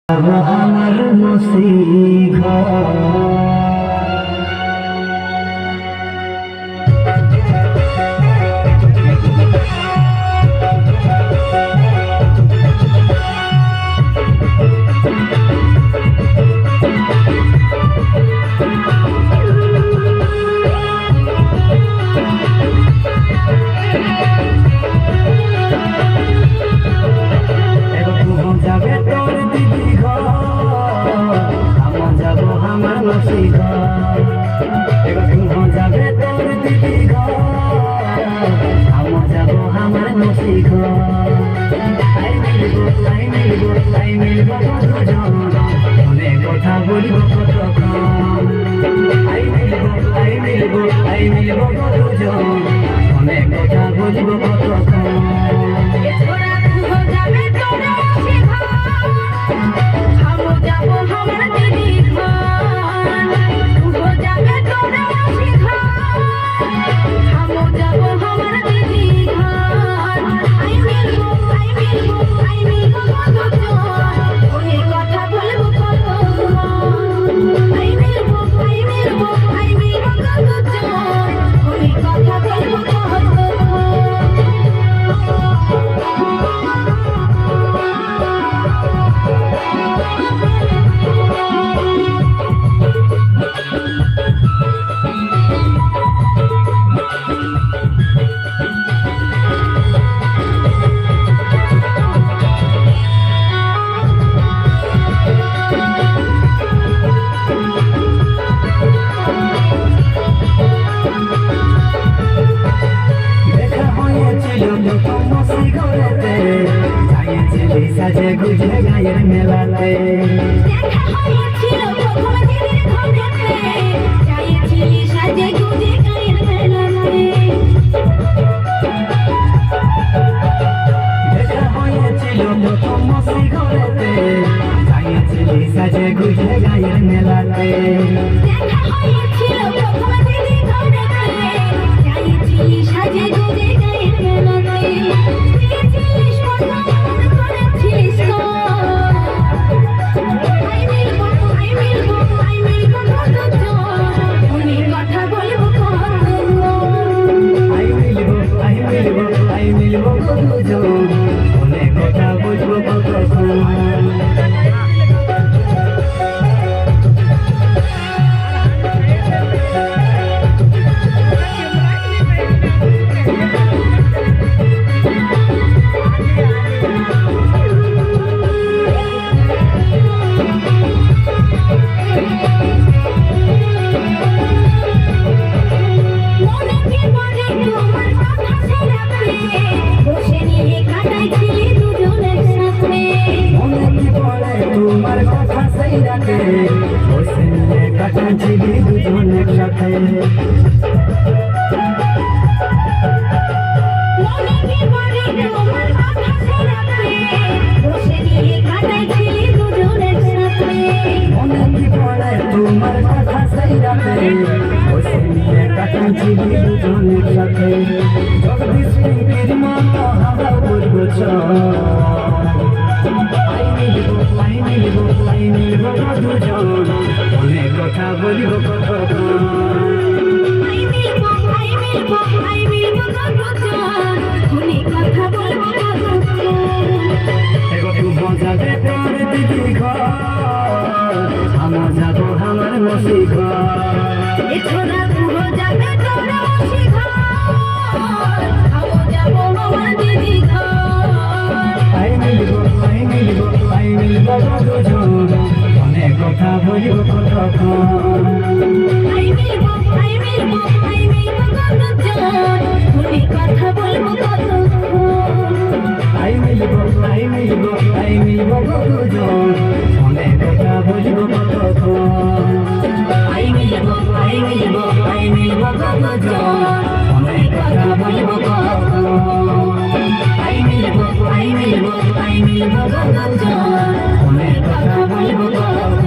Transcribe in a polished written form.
আমার নসিহা যাবে তোর দিদি ঘর আমার যাব আমার নসিব আই মিলব দুজন অনেক কথা বলব কতক্ষণ আই মিলব দুজন অনেক কথা বলব কতক্ষণ সাজে গুজে গায়ের মেলাতে দেখা হয়েছিল প্রথম দিনের ঘরেতে যাইছিলি সাজে গুজে গায়ের মেলাতে দেখা হয়েছিল প্রথম ঘরেতে যাইছিলি সাজে গুজে গায়ের মেলাতে দেখা হয়েছিল প্রথম দিনের ঘরেতে যাইছিলি সাজে গুজে গায়ের মেলাতে অনেক কথা বলবো কতক্ষণ কাটাচ্ছিলি দুজনের সাথে মনে পড়ে তোমার কথা সেই রাতে বসে নিয়ে কাটাচ্ছিলি দুজনের সাথে জগদীশের মতো হাওয়া বলবো দুজন অনেক কথা বলিব কতক্ষণ যাবে তোর দিদি ঘর আমার যাব আমার নসি ঘর যাবে তোর নসি ঘর যাব আমার দিদি ঘর আই মিলব দুজন অনেক কথা বলিব কতক্ষণ আই মিলব দুজন অনেক কথা বলব কতক্ষণ আই মিলব দুজন অনেক কথা বলিব কতক্ষণ আই মিলব দুজন অনেক কথা বলিব কতক্ষণ আই মিলব দুজন অনেক কথা বলিব কতক্ষণ